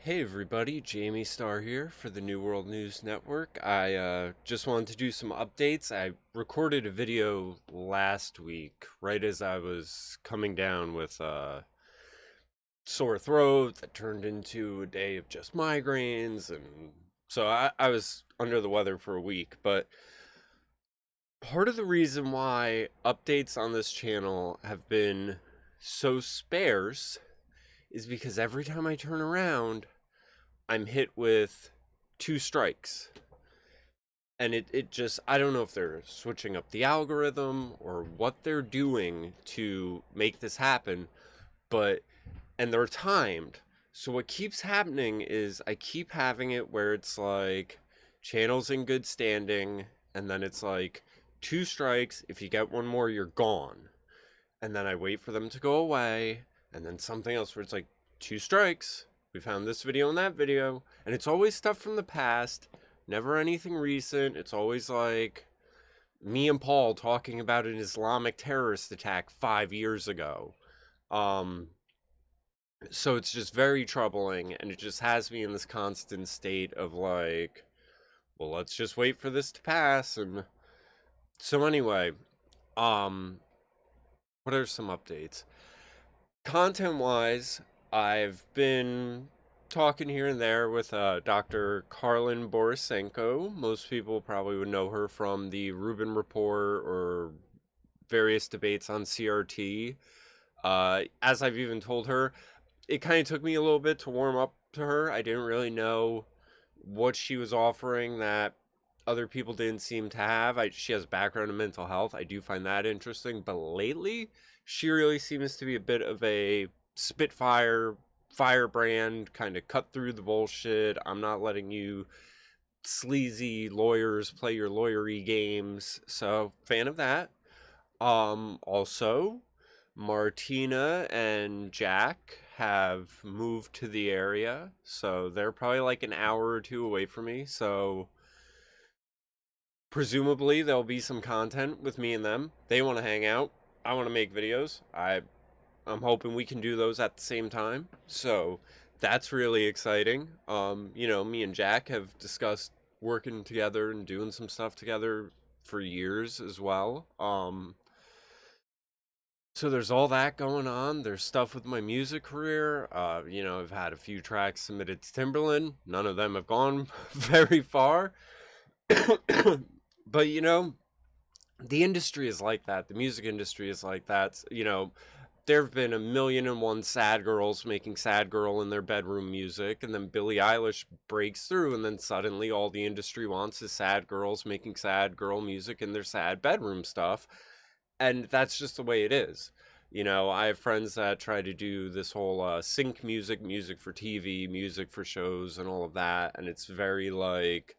Hey everybody, Jamie Starr here for the New World News Network. I just wanted to do some updates. I recorded a video last week, right as I was coming down with a sore throat that turned into a day of just migraines, and so I was under the weather for a week. But part of the reason why updates on this channel have been so sparse is because every time I turn around, I'm hit with two strikes. And it just, I don't know if they're switching up the algorithm or what they're doing to make this happen, but, and they're timed. So what keeps happening is I keep having it where it's like channels in good standing, and then it's like two strikes. If you get one more, you're gone. And then I wait for them to go away, and then something else where it's like two strikes. We found this video and that video, and it's always stuff from the past, never anything recent. It's always like me and Paul talking about an Islamic terrorist attack 5 years ago. Um, so it's just very troubling, and it just has me in this constant state of like, well, let's just wait for this to pass. And so anyway, um, what are some updates? Content wise, I've been talking here and there with Dr. Karlin Borisenko. Most people probably would know her from the Rubin Report or various debates on CRT. As I've even told her, it kind of took me a little bit to warm up to her. I didn't really know what she was offering that other people didn't seem to have. She has a background in mental health. I do find that interesting. But lately, she really seems to be a bit of a spitfire, firebrand, kind of cut through the bullshit. I'm not letting you sleazy lawyers play your lawyery games. So, fan of that. Also, Martina and Jack have moved to the area, so they're probably like an hour or two away from me. So presumably there'll be some content with me and them. They want to hang out. I want to make videos. I'm hoping we can do those at the same time. So that's really exciting. Me and Jack have discussed working together and doing some stuff together for years as well. So there's all that going on. There's stuff with my music career. I've had a few tracks submitted to Timberland. None of them have gone very far. But the industry is like that. The music industry is like that. There have been a million and one sad girls making sad girl in their bedroom music, and then Billie Eilish breaks through, and then suddenly all the industry wants is sad girls making sad girl music in their sad bedroom stuff. And that's just the way it is. I have friends that try to do this whole sync music, music for TV, music for shows, and all of that. And it's very like,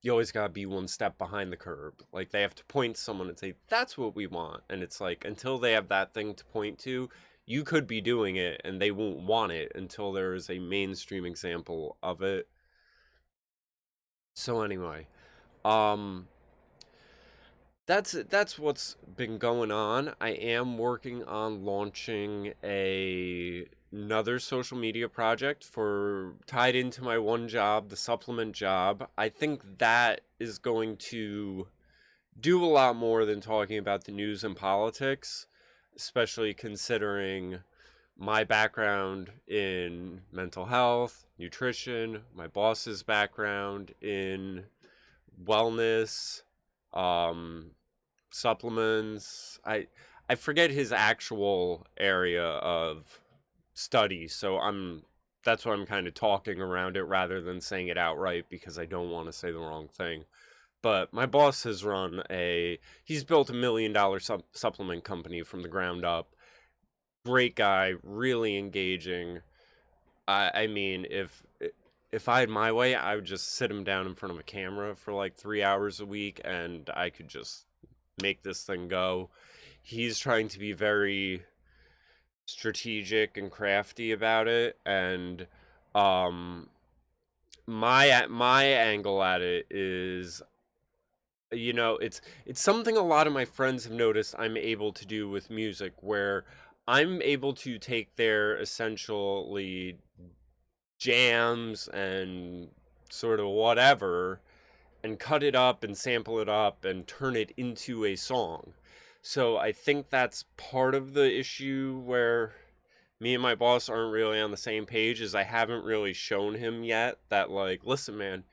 you always gotta be one step behind the curve. Like, they have to point to someone and say, that's what we want. And it's like, until they have that thing to point to, you could be doing it and they won't want it until there is a mainstream example of it. So anyway, um, that's what's been going on. I am working on launching another social media project for tied into my one job, the supplement job. I think that is going to do a lot more than talking about the news and politics, especially considering my background in mental health, nutrition, my boss's background in wellness, um, supplements. I forget his actual area of study, so that's why I'm kind of talking around it rather than saying it outright because I don't want to say the wrong thing. But my boss has he's built $1 million supplement company from the ground up. Great guy, really engaging. I mean, if I had my way, I would just sit him down in front of a camera for like 3 hours a week, and I could just make this thing go. He's trying to be very strategic and crafty about it, and um, my angle at it is, it's something a lot of my friends have noticed I'm able to do with music, where I'm able to take their essentially jams and sort of whatever, and cut it up and sample it up and turn it into a song. So I think that's part of the issue where me and my boss aren't really on the same page, is I haven't really shown him yet that, like, listen man,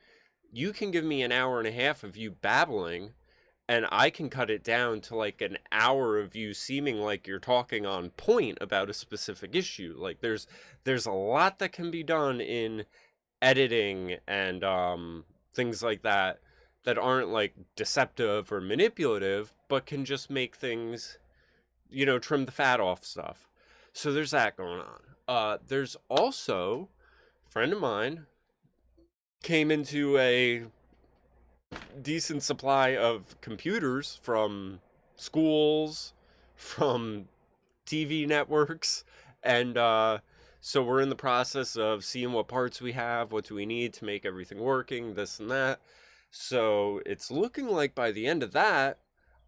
you can give me an hour and a half of you babbling and I can cut it down to like an hour of you seeming like you're talking on point about a specific issue. Like there's a lot that can be done in editing and things like that that aren't like deceptive or manipulative, but can just make things, trim the fat off stuff. So there's that going on. There's also a friend of mine came into a decent supply of computers from schools, from TV networks, and so we're in the process of seeing what parts we have, what do we need to make everything working, this and that. So it's looking like by the end of that,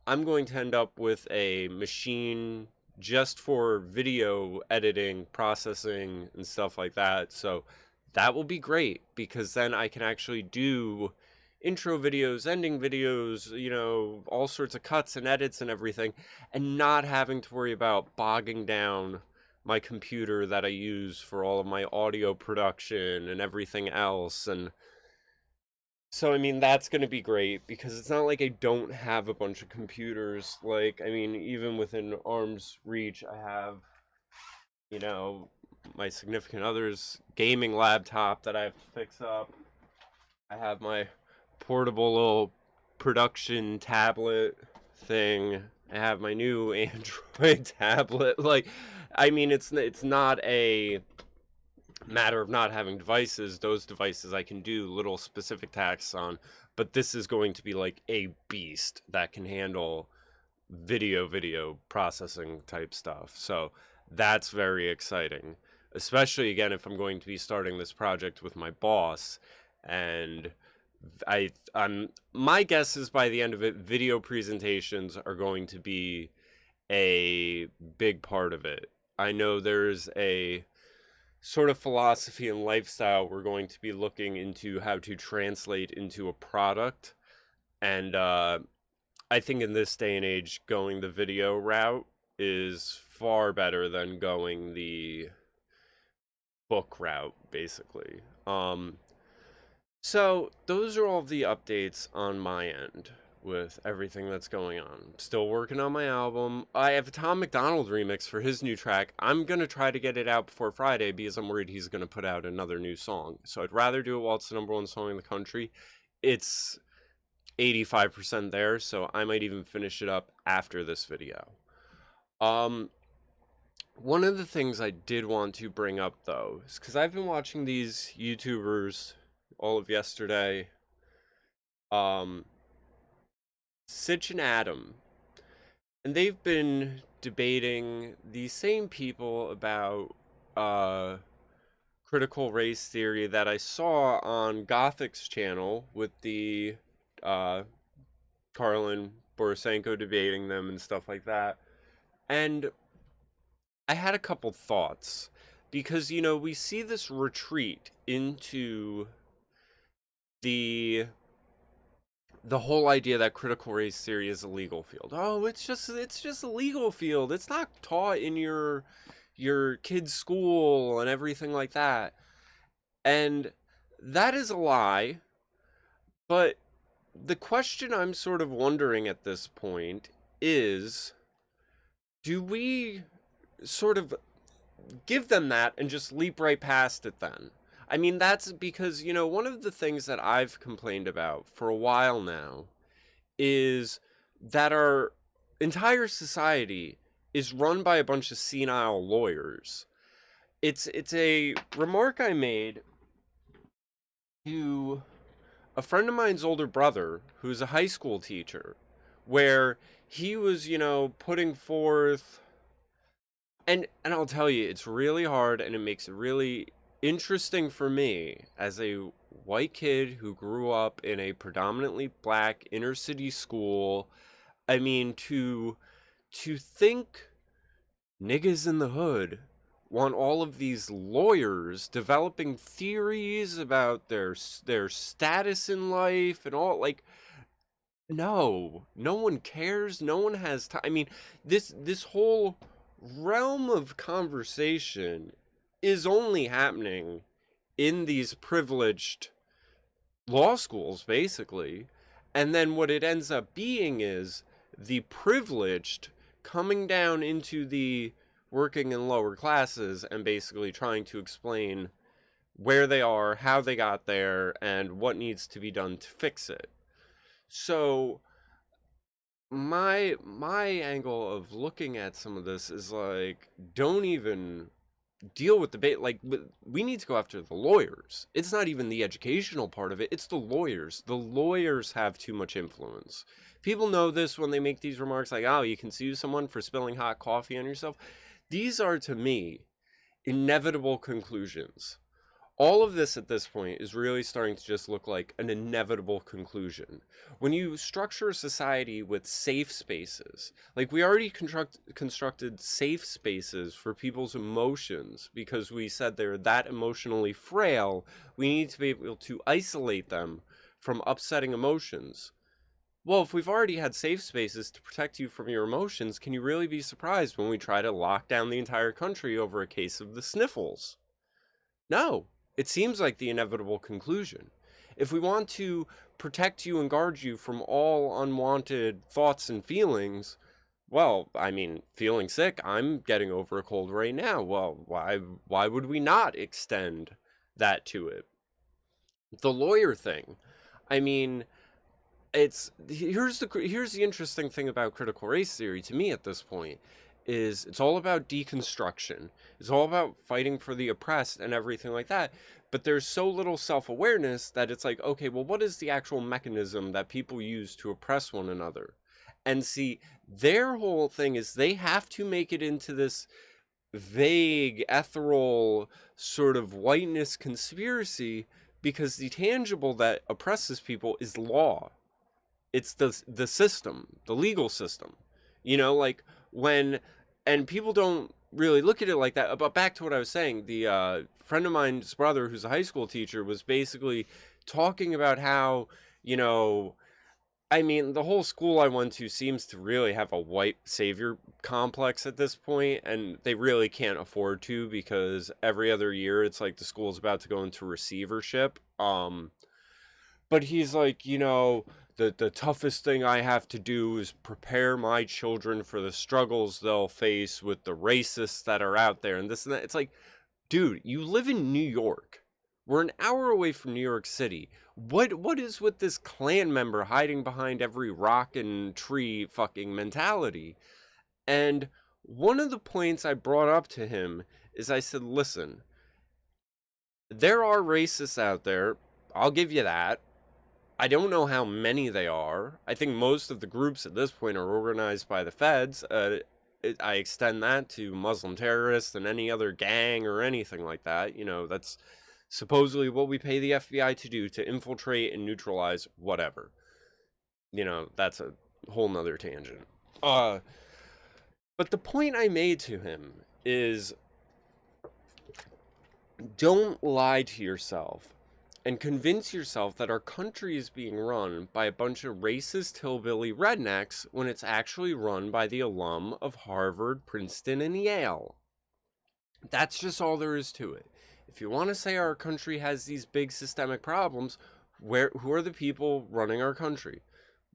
I'm going to end up with a machine just for video editing, processing, and stuff like that. So that will be great because then I can actually do intro videos, ending videos, all sorts of cuts and edits and everything, and not having to worry about bogging down my computer that I use for all of my audio production and everything else. And so, I mean, that's going to be great because it's not like I don't have a bunch of computers. Like, I mean, even within arm's reach, I have, you know, my significant other's gaming laptop that I have to fix up. I have my portable little production tablet thing. I have my new Android tablet. Like, I mean, it's not a matter of not having devices. Those devices I can do little specific tasks on, but this is going to be like a beast that can handle video processing type stuff. So that's very exciting, especially again if I'm going to be starting this project with my boss. And I'm my guess is by the end of it, video presentations are going to be a big part of it. I know there's a sort of philosophy and lifestyle we're going to be looking into how to translate into a product. And I think in this day and age, going the video route is far better than going the book route, basically. So those are all the updates on my end with everything that's going on. Still working on my album. I have a Tom McDonald remix for his new track. I'm going to try to get it out before Friday because I'm worried he's going to put out another new song. So I'd rather do it while it's the number one song in the country. It's 85% there, so I might even finish it up after this video. One of the things I did want to bring up though is because I've been watching these YouTubers all of yesterday, Sitch and Adam, and they've been debating the same people about critical race theory that I saw on Gothic's channel with the Karlin Borisenko debating them and stuff like that. And I had a couple thoughts because we see this retreat into the whole idea that critical race theory is a legal field. Oh, it's just a legal field. It's not taught in your kid's school and everything like that. And that is a lie. But the question I'm sort of wondering at this point is, do we sort of give them that and just leap right past it then? I mean, that's because, one of the things that I've complained about for a while now is that our entire society is run by a bunch of senile lawyers. It's a remark I made to a friend of mine's older brother who's a high school teacher, where he was, putting forth, and I'll tell you, it's really hard and it makes it really interesting for me as a white kid who grew up in a predominantly black inner city school. I mean, to think niggas in the hood want all of these lawyers developing theories about their status in life and all, like, no one cares. No one has time. I mean, this whole realm of conversation is only happening in these privileged law schools, basically. And then what it ends up being is the privileged coming down into the working and lower classes and basically trying to explain where they are, how they got there, and what needs to be done to fix it. So my angle of looking at some of this is like, don't even deal with the debate. Like, we need to go after the lawyers. It's not even the educational part of it, it's the lawyers. The lawyers have too much influence. People know this when they make these remarks like, oh, you can sue someone for spilling hot coffee on yourself. These are, to me, inevitable conclusions. All of this at this point is really starting to just look like an inevitable conclusion. When you structure a society with safe spaces, like we already constructed safe spaces for people's emotions because we said they're that emotionally frail, we need to be able to isolate them from upsetting emotions. Well, if we've already had safe spaces to protect you from your emotions, can you really be surprised when we try to lock down the entire country over a case of the sniffles? No, it seems like the inevitable conclusion. If we want to protect you and guard you from all unwanted thoughts and feelings, well, I mean, feeling sick, I'm getting over a cold right now. Well, why would we not extend that to it? The lawyer thing. I mean, here's the interesting thing about critical race theory to me at this point is it's all about deconstruction. It's all about fighting for the oppressed and everything like that. But there's so little self-awareness that it's like, okay, well, what is the actual mechanism that people use to oppress one another? And see, their whole thing is they have to make it into this vague, ethereal sort of whiteness conspiracy because the tangible that oppresses people is law. It's the system, the legal system. Like when, and people don't really look at it like that. But back to what I was saying, the friend of mine's brother, who's a high school teacher, was basically talking about how, you know, I mean, the whole school I went to seems to really have a white savior complex at this point, and they really can't afford to because every other year it's like the school's about to go into receivership. But he's like, the toughest thing I have to do is prepare my children for the struggles they'll face with the racists that are out there and this and that. It's like, dude, you live in New York. We're an hour away from New York City. What is with this Klan member hiding behind every rock and tree fucking mentality? And one of the points I brought up to him is I said, listen, there are racists out there. I'll give you that. I don't know how many they are. I think most of the groups at this point are organized by the feds. I extend that to Muslim terrorists and any other gang or anything like that. That's supposedly what we pay the FBI to do, to infiltrate and neutralize whatever. That's a whole nother tangent. But the point I made to him is, don't lie to yourself and convince yourself that our country is being run by a bunch of racist hillbilly rednecks when it's actually run by the alum of Harvard, Princeton, and Yale. That's just all there is to it. If you want to say our country has these big systemic problems, who are the people running our country?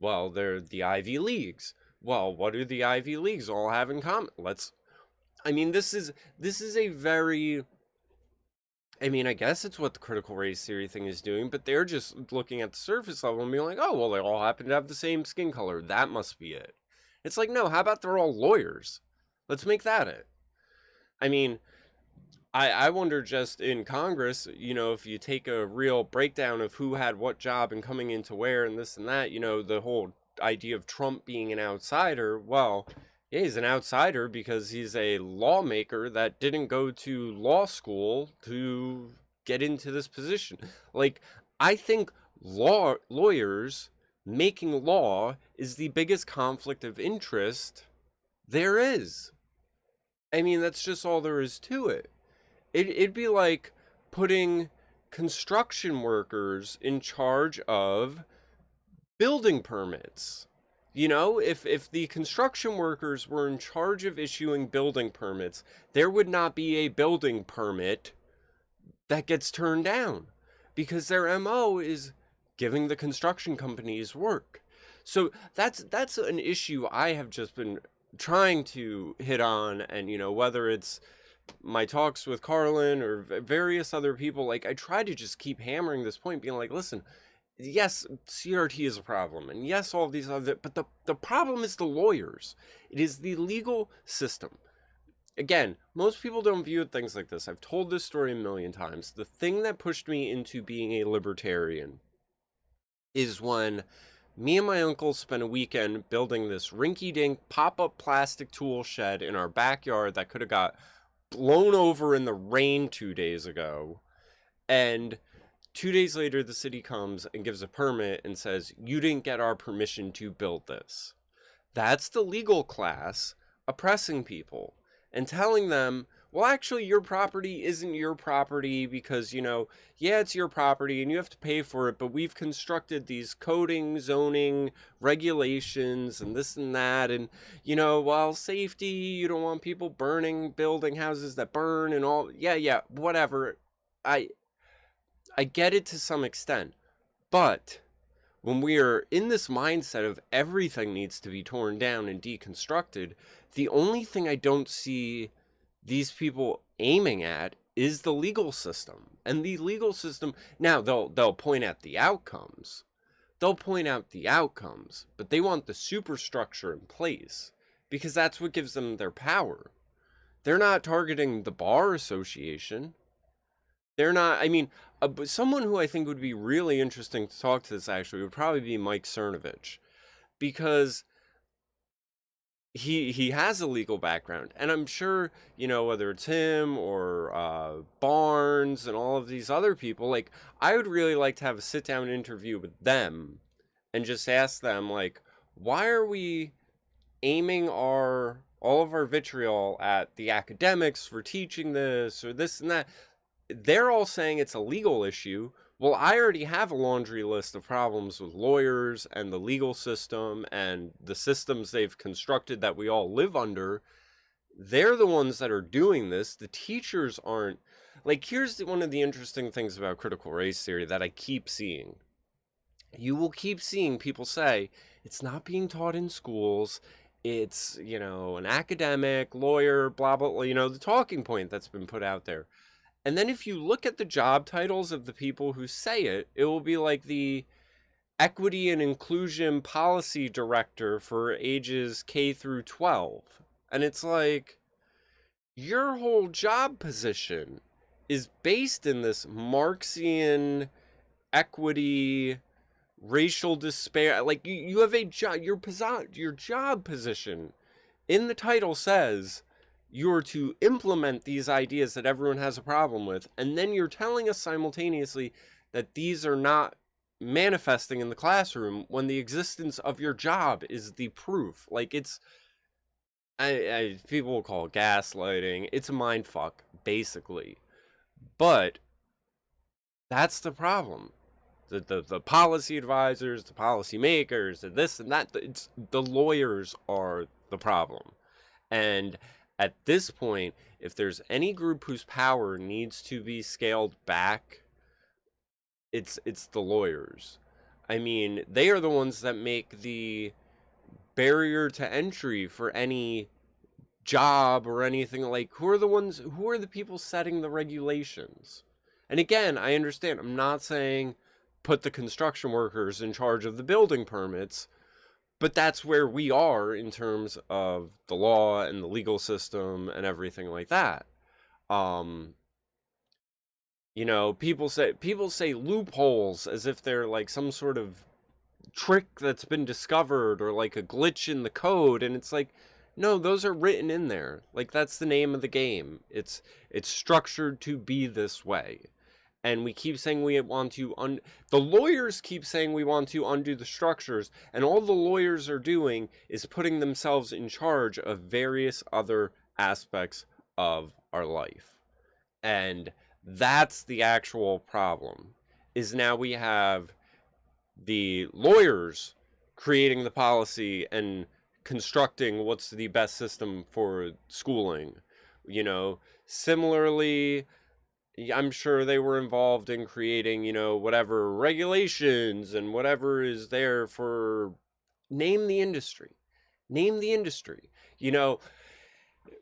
Well, they're the Ivy Leagues. Well, what do the Ivy Leagues all have in common? This is a very, I guess it's what the critical race theory thing is doing, but they're just looking at the surface level and being like, oh, well, they all happen to have the same skin color. That must be it. It's like, no, how about they're all lawyers? Let's make that it. I wonder just in Congress, if you take a real breakdown of who had what job and coming into where and this and that, the whole idea of Trump being an outsider, well, yeah, he's an outsider because he's a lawmaker that didn't go to law school to get into this position. Like, I think lawyers making law is the biggest conflict of interest there is. I mean, that's just all there is to it. It'd be like putting construction workers in charge of building permits. You know, if the construction workers were in charge of issuing building permits, there would not be a building permit that gets turned down because their MO is giving the construction companies work. So that's an issue I have just been trying to hit on, and whether it's my talks with Carlin or various other people, like I try to just keep hammering this point, being like, listen, yes, CRT is a problem, and yes, all of these other, but the problem is the lawyers. It is the legal system. Again, most people don't view things like this. I've told this story a million times. The thing that pushed me into being a libertarian is when me and my uncle spent a weekend building this rinky-dink pop-up plastic tool shed in our backyard that could have got blown over in the rain 2 days ago. And 2 days later, the city comes and gives a permit and says, you didn't get our permission to build this. That's the legal class oppressing people and telling them, well, actually, your property isn't your property because, yeah, it's your property and you have to pay for it, but we've constructed these coding, zoning, regulations, and this and that. And, well, safety, you don't want people building houses that burn and all. Yeah, whatever. I get it to some extent, but when we are in this mindset of everything needs to be torn down and deconstructed, the only thing I don't see these people aiming at is the legal system. And the legal system, now they'll point at the outcomes. They'll point out the outcomes, but they want the superstructure in place because that's what gives them their power. They're not targeting the bar association. They're not, I mean, someone who I think would be really interesting to talk to this actually would probably be Mike Cernovich, because he has a legal background, and I'm sure, whether it's him or Barnes and all of these other people, like, I would really like to have a sit-down interview with them and just ask them, like, why are we aiming all of our vitriol at the academics for teaching this or this and that? They're all saying it's a legal issue. Well, I already have a laundry list of problems with lawyers and the legal system and the systems they've constructed that we all live under. They're the ones that are doing this. The teachers aren't. Like, here's one of the interesting things about critical race theory that I keep seeing. You will keep seeing people say, it's not being taught in schools. It's, an academic, lawyer, blah, blah, blah, the talking point that's been put out there. And then if you look at the job titles of the people who say it, it will be like the Equity and Inclusion Policy Director for ages K through 12. And it's like, your whole job position is based in this Marxian equity, racial despair. Like, you have a job, your job position in the title says, you're to implement these ideas that everyone has a problem with, and then you're telling us simultaneously that these are not manifesting in the classroom when the existence of your job is the proof. Like, it's, people will call it gaslighting. It's a mind fuck, basically. But that's the problem. The policy advisors, the policy makers, the this and that, the lawyers are the problem. And at this point, if there's any group whose power needs to be scaled back, it's the lawyers. I mean, they are the ones that make the barrier to entry for any job or anything. Like, who are the people setting the regulations? And again, I understand, I'm not saying put the construction workers in charge of the building permits, but that's where we are in terms of the law and the legal system and everything like that. People say loopholes as if they're like some sort of trick that's been discovered or like a glitch in the code, and it's like, no, those are written in there. Like, that's the name of the game. It's structured to be this way. And we keep saying we want to the lawyers keep saying we want to undo the structures, and all the lawyers are doing is putting themselves in charge of various other aspects of our life. And that's the actual problem, is now we have the lawyers creating the policy and constructing what's the best system for schooling. You know, similarly, I'm sure they were involved in creating, whatever regulations and whatever is there for, name the industry. Name the industry. You know,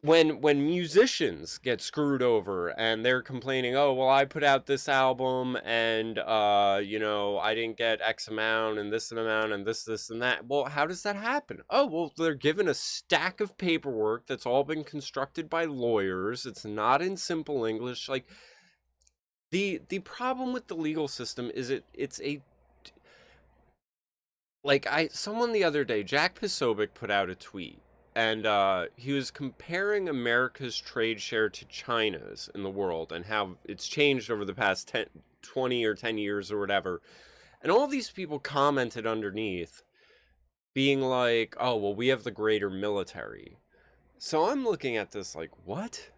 when musicians get screwed over and they're complaining, oh well, I put out this album and I didn't get X amount and this amount and this and that. Well, how does that happen? Oh well, they're given a stack of paperwork that's all been constructed by lawyers. It's not in simple English. Like, the problem with the legal system is it's a, like, someone the other day, Jack Posobiec, put out a tweet, and he was comparing America's trade share to China's in the world and how it's changed over the past 20 or 10 years or whatever. And all these people commented underneath being like, oh well, we have the greater military. So I'm looking at this like, what?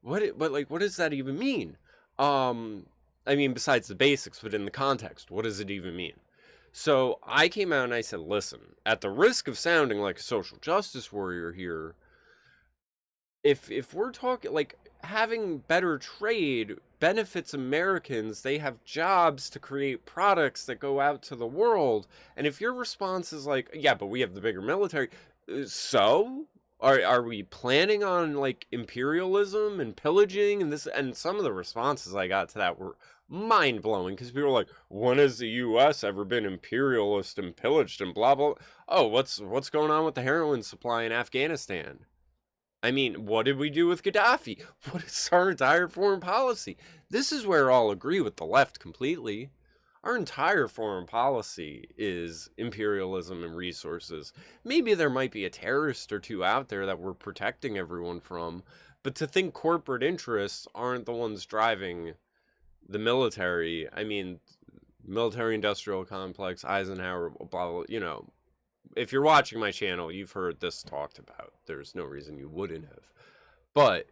What does that even mean? I mean, besides the basics, but in the context, what does it even mean? So I came out and I said, listen, at the risk of sounding like a social justice warrior here, if we're talking like having better trade benefits Americans, they have jobs to create products that go out to the world. And if your response is like, yeah, but we have the bigger military, so are we planning on like imperialism and pillaging and this? And some of the responses I got to that were mind blowing, because people were like, when has the U.S. ever been imperialist and pillaged and blah blah? Oh, what's going on with the heroin supply in Afghanistan? I mean, what did we do with Gaddafi? What is our entire foreign policy? This is where I'll agree with the left completely. Our entire foreign policy is imperialism and resources. Maybe there might be a terrorist or two out there that we're protecting everyone from, but to think corporate interests aren't the ones driving the military, I mean, military industrial complex, Eisenhower, blah, blah, if you're watching my channel, you've heard this talked about. There's no reason you wouldn't have. But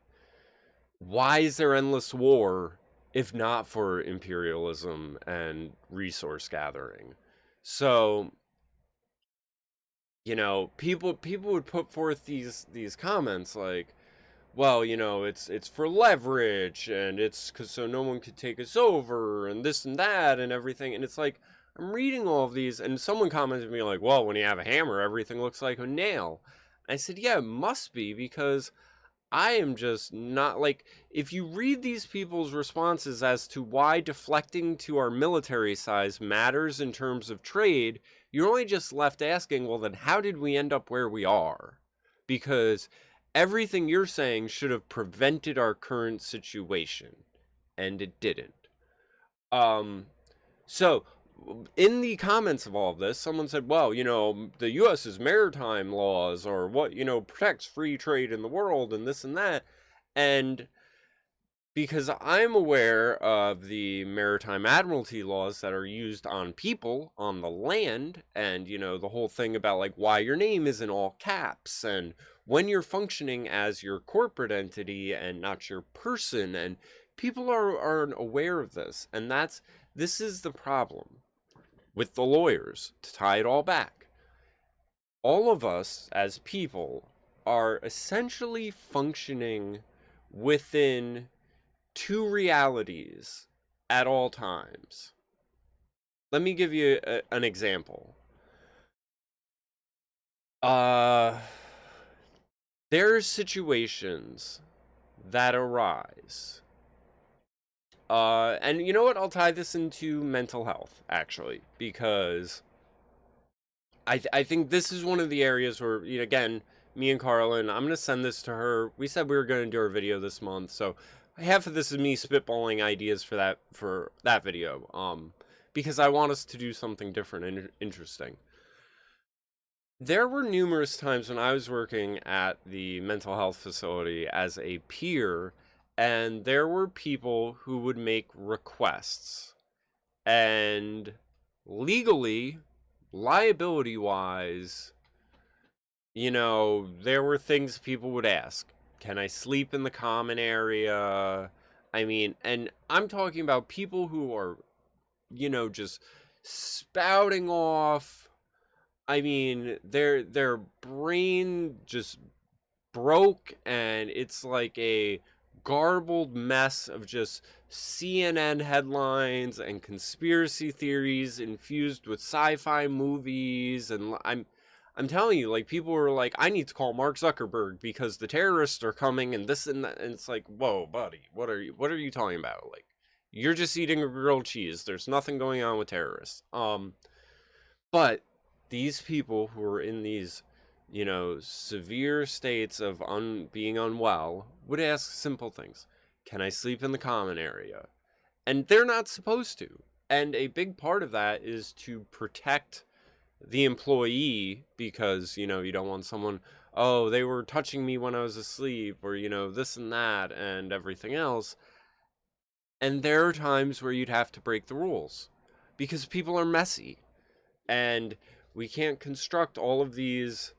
why is there endless war if not for imperialism and resource gathering? So, people would put forth these comments like, well, it's for leverage, and it's because so no one could take us over, and this and that, and everything. And it's like, I'm reading all of these, and someone commented to me like, well, when you have a hammer, everything looks like a nail. I said, yeah, it must be, because I am just not like, if you read these people's responses as to why deflecting to our military size matters in terms of trade, you're only just left asking, well, then how did we end up where we are? Because everything you're saying should have prevented our current situation, and it didn't. So in the comments of all of this, someone said, well, the U.S.'s maritime laws, or what, protects free trade in the world, and this and that. And because I'm aware of the maritime admiralty laws that are used on people on the land, and, the whole thing about, like, why your name is in all caps, and when you're functioning as your corporate entity and not your person, and people are aware of this, and this is the problem with the lawyers, to tie it all back. All of us as people are essentially functioning within two realities at all times. Let me give you an example. There's situations that arise. And you know what? I'll tie this into mental health, actually, because I think this is one of the areas where, again, me and Carlin, I'm going to send this to her. We said we were going to do our video this month, so half of this is me spitballing ideas for that video, because I want us to do something different and interesting. There were numerous times when I was working at the mental health facility as a peer, and there were people who would make requests, and legally, liability wise, there were things people would ask. Can I sleep in the common area? I mean, and I'm talking about people who are, just spouting off. I mean, their brain just broke, and it's like a garbled mess of just CNN headlines and conspiracy theories infused with sci-fi movies. And I'm telling you, like, people were like, I need to call Mark Zuckerberg because the terrorists are coming and this and that. And it's like, whoa, buddy, what are you talking about? Like, you're just eating a grilled cheese. There's nothing going on with terrorists. But these people who are in these, severe states of being unwell would ask simple things. Can I sleep in the common area? And they're not supposed to. And a big part of that is to protect the employee because, you don't want someone, oh, they were touching me when I was asleep, or, this and that and everything else. And there are times where you'd have to break the rules because people are messy. And we can't construct all of these,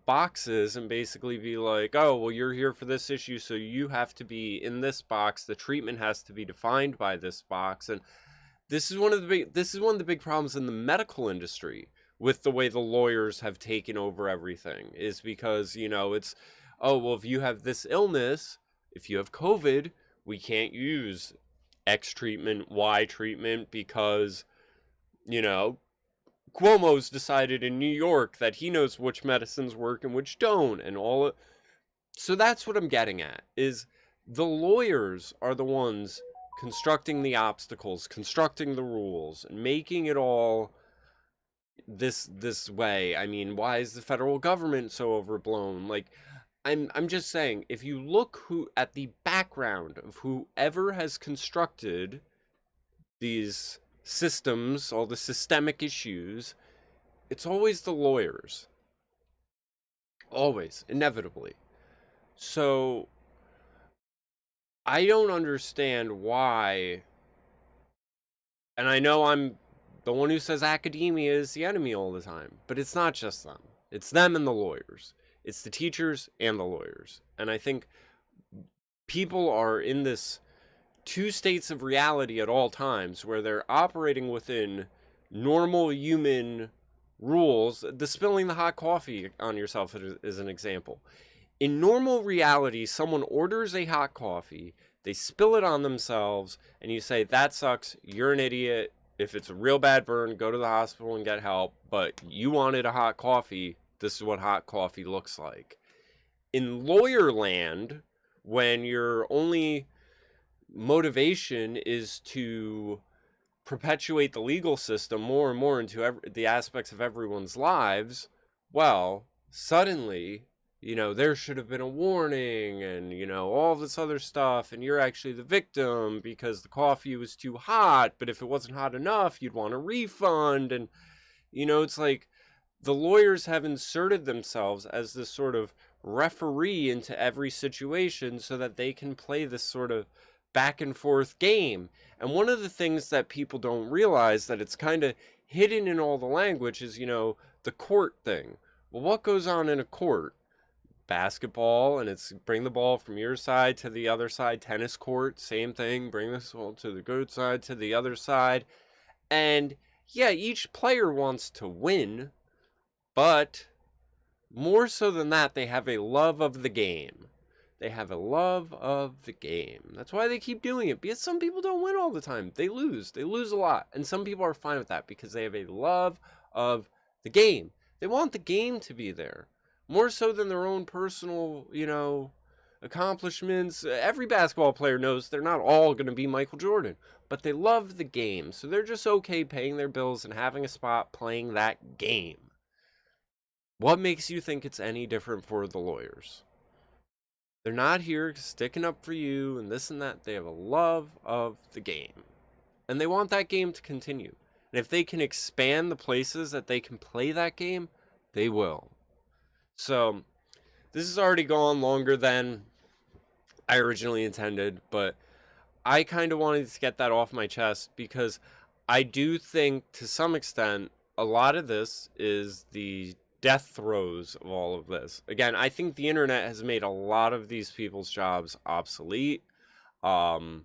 boxes and basically be like, oh, well, you're here for this issue, so you have to be in this box. The treatment has to be defined by this box. And this is one of the big problems in the medical industry with the way the lawyers have taken over everything, is because, it's, oh, well, if you have this illness, if you have COVID, we can't use X treatment, Y treatment, because, Cuomo's decided in New York that he knows which medicines work and which don't, and all. So that's what I'm getting at, is the lawyers are the ones constructing the obstacles, constructing the rules, and making it all this way. I mean, why is the federal government so overblown? Like, I'm just saying, if you look at the background of whoever has constructed these systems, all the systemic issues, it's always the lawyers. Always, inevitably. So I don't understand why, and I know I'm the one who says academia is the enemy all the time, but it's not just them. It's them and the lawyers. It's the teachers and the lawyers. And I think people are in this two states of reality at all times where they're operating within normal human rules. The spilling the hot coffee on yourself is an example. In normal reality, someone orders a hot coffee, they spill it on themselves, and you say, that sucks, you're an idiot. If it's a real bad burn, go to the hospital and get help. But you wanted a hot coffee, this is what hot coffee looks like. In lawyer land, when your only motivation is to perpetuate the legal system more and more into the aspects of everyone's lives, well, suddenly, there should have been a warning and, all this other stuff, and you're actually the victim because the coffee was too hot, but if it wasn't hot enough, you'd want a refund. And, it's like the lawyers have inserted themselves as this sort of referee into every situation so that they can play this sort of back and forth game. And one of the things that people don't realize, that it's kind of hidden in all the language, is, the court thing. Well, what goes on in a court? Basketball, and it's bring the ball from your side to the other side. Tennis court, same thing. Bring the ball to the good side to the other side. And yeah, each player wants to win, but more so than that, they have a love of the game. They have a love of the game. That's why they keep doing it, because some people don't win all the time. They lose. They lose a lot. And some people are fine with that because they have a love of the game. They want the game to be there. More so than their own personal, accomplishments. Every basketball player knows they're not all going to be Michael Jordan, but they love the game. So they're just okay paying their bills and having a spot playing that game. What makes you think it's any different for the lawyers? They're not here sticking up for you and this and that. They have a love of the game. And they want that game to continue. And if they can expand the places that they can play that game, they will. So, this has already gone longer than I originally intended, but I kind of wanted to get that off my chest because I do think, to some extent, a lot of this is the death throes of all of this. Again, I think the internet has made a lot of these people's jobs obsolete. Um,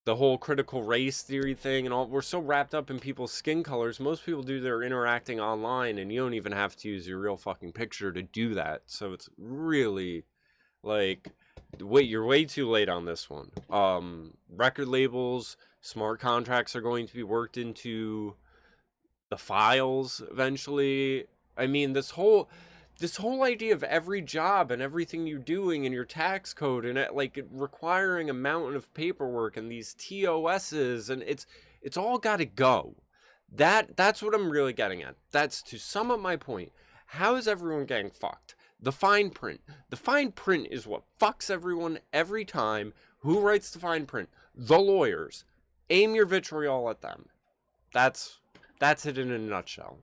the whole critical race theory thing and all, we're so wrapped up in people's skin colors. Most people do their interacting online, and you don't even have to use your real fucking picture to do that. So it's really like, wait, you're way too late on this one. Record labels, smart contracts are going to be worked into the files eventually. I mean, this whole idea of every job and everything you're doing in your tax code and like requiring a mountain of paperwork and these TOSs, and it's all got to go. That's what I'm really getting at. That's, to sum up my point, how is everyone getting fucked? The fine print. The fine print is what fucks everyone every time. Who writes the fine print? The lawyers. Aim your vitriol at them. That's it in a nutshell.